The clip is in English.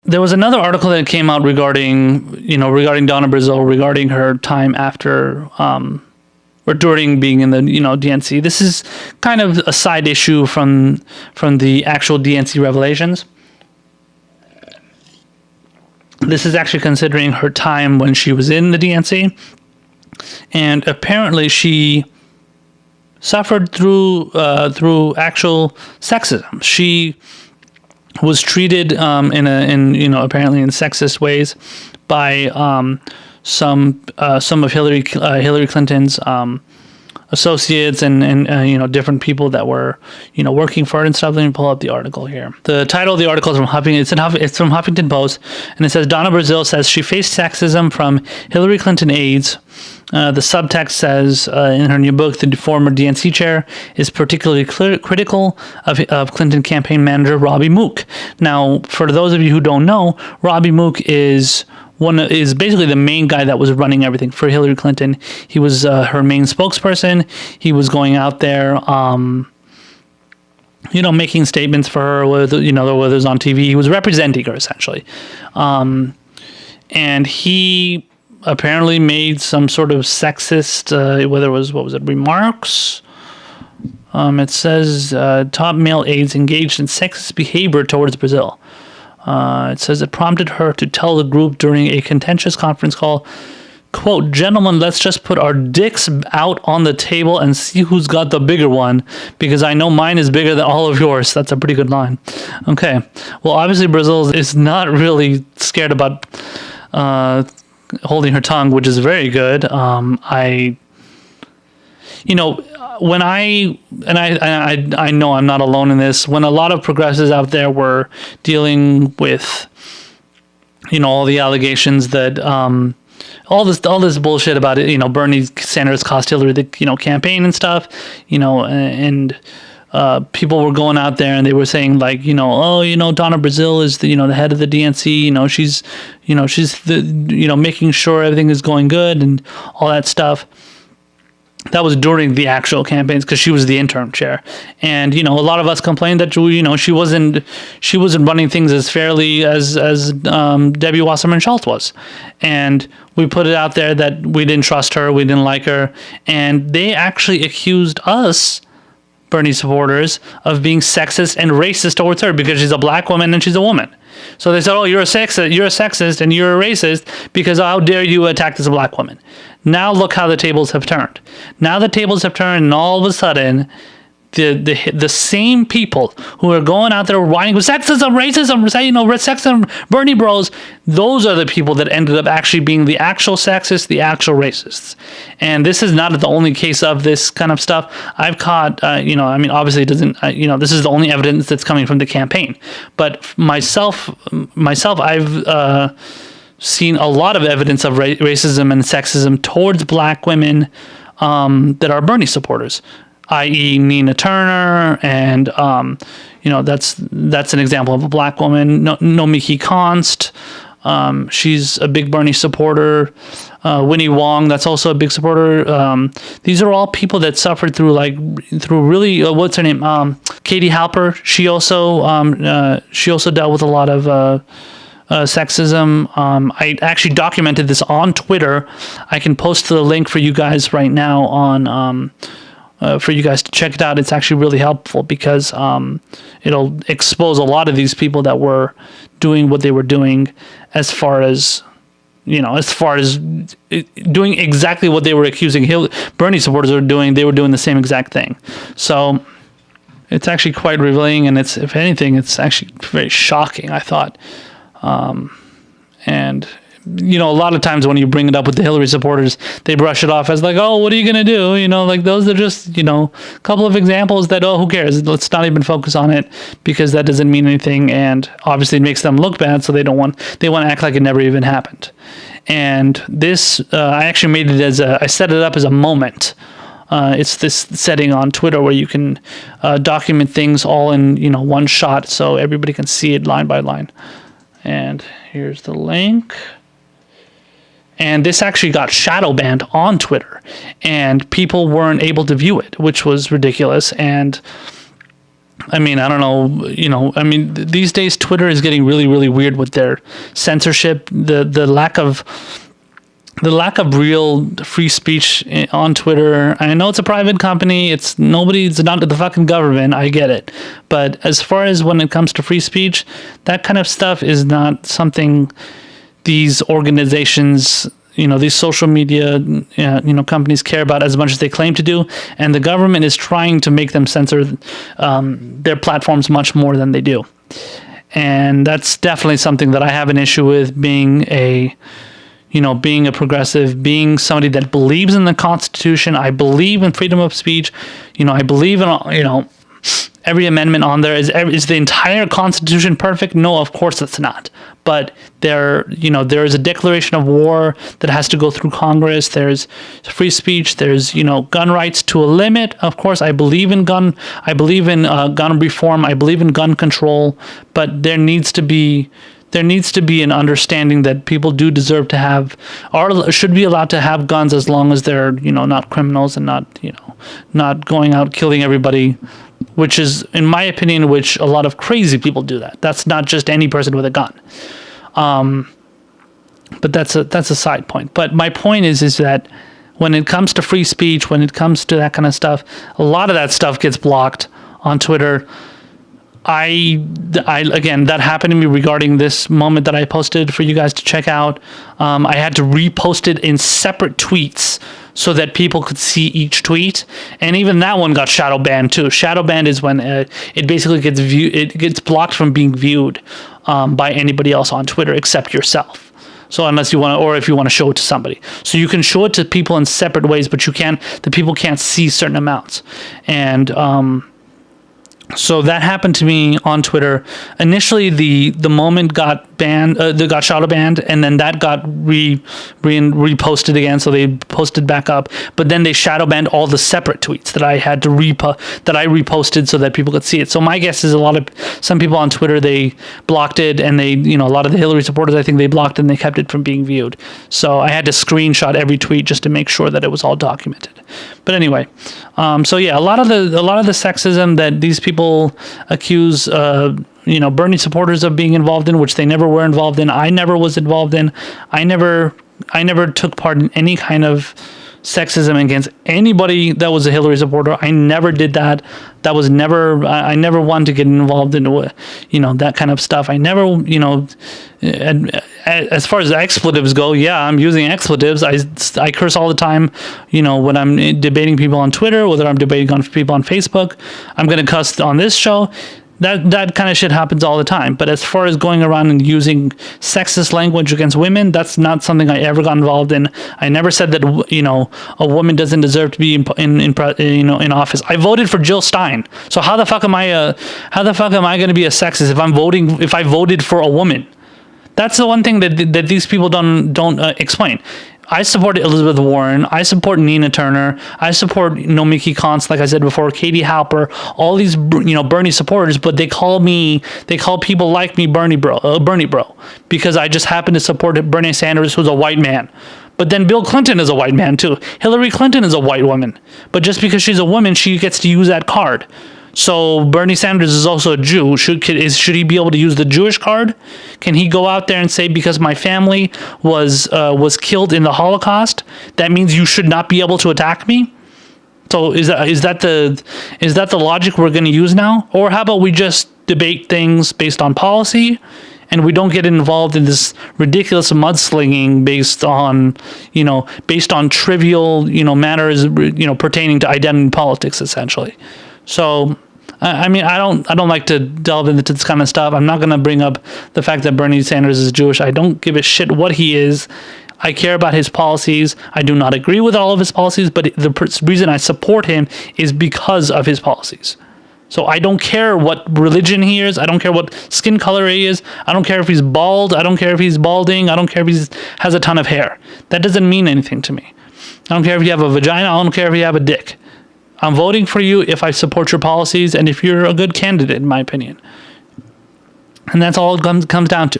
there was another article that came out regarding Donna Brazile, regarding her time after or during being in the DNC. This is kind of a side issue from the actual DNC revelations. This is actually considering her time when she was in the DNC, and apparently she suffered through actual sexism. She was treated apparently in sexist ways by some of Hillary Clinton's associates and different people that were working for it and stuff. Let me pull up the article here. The title of the article is from Huffington Post, and it says Donna Brazile says she faced sexism from Hillary Clinton aides. The subtext says in her new book, the former DNC chair is particularly critical of Clinton campaign manager Robby Mook. Now, for those of you who don't know, Robby Mook is basically the main guy that was running everything for Hillary Clinton. He was her main spokesperson. He was going out there, making statements for her, whether it was on TV. He was representing her essentially, and he apparently made some sort of sexist, remarks. It says top male aides engaged in sexist behavior towards Brazile. It says it prompted her to tell the group during a contentious conference call, quote, "Gentlemen, let's just put our dicks out on the table and see who's got the bigger one, because I know mine is bigger than all of yours." That's a pretty good line. Okay. Well, obviously Brazile is not really scared about holding her tongue, which is very good. I know I'm not alone in this. When a lot of progressives out there were dealing with, all the allegations that all this bullshit about it, Bernie Sanders cost Hillary the campaign and stuff, and people were going out there and they were saying like, Donna Brazile is the head of the DNC, she's the making sure everything is going good and all that stuff. That was during the actual campaigns because she was the interim chair, and a lot of us complained that she wasn't running things as fairly as Debbie Wasserman Schultz was, and we put it out there that we didn't trust her, we didn't like her, and they actually accused us, Bernie supporters, of being sexist and racist towards her because she's a black woman and she's a woman. So they said, "Oh, you're a sexist and you're a racist because how dare you attack this black woman?" Now look how the tables have turned. Now the tables have turned, and all of a sudden, the same people who are going out there whining with sexism, racism, sexism, Bernie bros, those are the people that ended up actually being the actual sexists, the actual racists. And this is not the only case of this kind of stuff. I've caught, obviously it doesn't, this is the only evidence that's coming from the campaign. But myself, I've seen a lot of evidence of racism and sexism towards black women that are Bernie supporters, i.e. Nina Turner, and that's an example of a black woman. Nomiki Konst, she's a big Bernie supporter. Winnie Wong, that's also a big supporter. These are all people that suffered through really what's her name? Katie Halper. She also dealt with a lot of sexism. I actually documented this on Twitter. I can post the link for you guys right now on for you guys to check it out. It's actually really helpful because it'll expose a lot of these people that were doing what they were doing, as far as doing exactly what they were accusing Bernie supporters of doing. They were doing the same exact thing. So it's actually quite revealing, and if anything, it's actually very shocking, I thought. And a lot of times when you bring it up with the Hillary supporters, they brush it off as like, "Oh, what are you going to do?" Those are just, a couple of examples that, oh, who cares? Let's not even focus on it because that doesn't mean anything. And obviously it makes them look bad. So they want to act like it never even happened. And this, I actually made it I set it up as a moment. It's this setting on Twitter where you can document things all in, one shot so everybody can see it line by line. And here's the link. And this actually got shadow banned on Twitter, and people weren't able to view it, which was ridiculous. And I mean, I don't know, I mean, these days Twitter is getting really, really weird with their censorship, the lack of real free speech on Twitter. I know it's a private company. It's not the fucking government. I get it. But as far as when it comes to free speech, that kind of stuff is not something these organizations, these social media, companies care about as much as they claim to do. And the government is trying to make them censor their platforms much more than they do. And that's definitely something that I have an issue with, being a progressive, being somebody that believes in the Constitution. I believe in freedom of speech. I believe in, every amendment on there. Is the entire Constitution perfect? No, of course it's not. But there is a declaration of war that has to go through Congress. There's free speech. There's, gun rights to a limit. Of course, I believe in gun reform. I believe in gun control. But there needs to be an understanding that people do deserve to have, or should be allowed to have guns, as long as they're, not criminals and not going out killing everybody, which is, in my opinion, which a lot of crazy people do that. That's not just any person with a gun. But that's a side point. But my point is that when it comes to free speech, when it comes to that kind of stuff, a lot of that stuff gets blocked on Twitter. Again, that happened to me regarding this moment that I posted for you guys to check out. I had to repost it in separate tweets so that people could see each tweet, and even that one got shadow banned too. Shadow banned is when it basically gets blocked from being viewed by anybody else on Twitter except yourself. So unless you want to, or if you want to show it to somebody, so you can show it to people in separate ways, but the people can't see certain amounts, and so that happened to me on Twitter. Initially, the moment got banned, got shadow banned, and then that got reposted again. So they posted back up, but then they shadow banned all the separate tweets that I had to reposted so that people could see it. So my guess is some people on Twitter, they blocked it, and they, a lot of the Hillary supporters, I think they blocked it and they kept it from being viewed. So I had to screenshot every tweet just to make sure that it was all documented. But anyway, so yeah, a lot of the sexism that these people accuse Bernie supporters of being involved in, which they never were involved in. I never was involved in. I never took part in any kind of sexism against anybody that was a Hillary supporter. I never did that. I never wanted to get involved in that kind of stuff. I never, as far as expletives go, yeah, I'm using expletives. I curse all the time, when I'm debating people on Twitter, whether I'm debating on people on Facebook. I'm going to cuss on this show. That kind of shit happens all the time. But as far as going around and using sexist language against women, that's not something I ever got involved in. I never said that a woman doesn't deserve to be in office. I voted for Jill Stein. So how the fuck am I going to be a sexist if I voted for a woman? That's the one thing that these people don't explain. I support Elizabeth Warren. I support Nina Turner. I support Nomiki Konst, like I said before, Katie Halper, all these Bernie supporters, but they call people like me Bernie bro, because I just happen to support Bernie Sanders, who's a white man. But then Bill Clinton is a white man too. Hillary Clinton is a white woman, but just because she's a woman, she gets to use that card. So Bernie Sanders is also a Jew. Should he be able to use the Jewish card? Can he go out there and say, because my family was killed in the Holocaust, that means you should not be able to attack me? So is that the logic we're going to use now? Or how about we just debate things based on policy, and we don't get involved in this ridiculous mudslinging based on trivial matters pertaining to identity politics, essentially. So I mean, I don't like to delve into this kind of stuff. I'm not going to bring up the fact that Bernie Sanders is Jewish. I don't give a shit what he is. I care about his policies. I do not agree with all of his policies, but the reason I support him is because of his policies. So I don't care what religion he is. I don't care what skin color he is. I don't care if he's bald. I don't care if he's balding. I don't care if he has a ton of hair. That doesn't mean anything to me. I don't care if you have a vagina. I don't care if you have a dick. I'm voting for you if I support your policies and if you're a good candidate, in my opinion. And that's all it comes down to.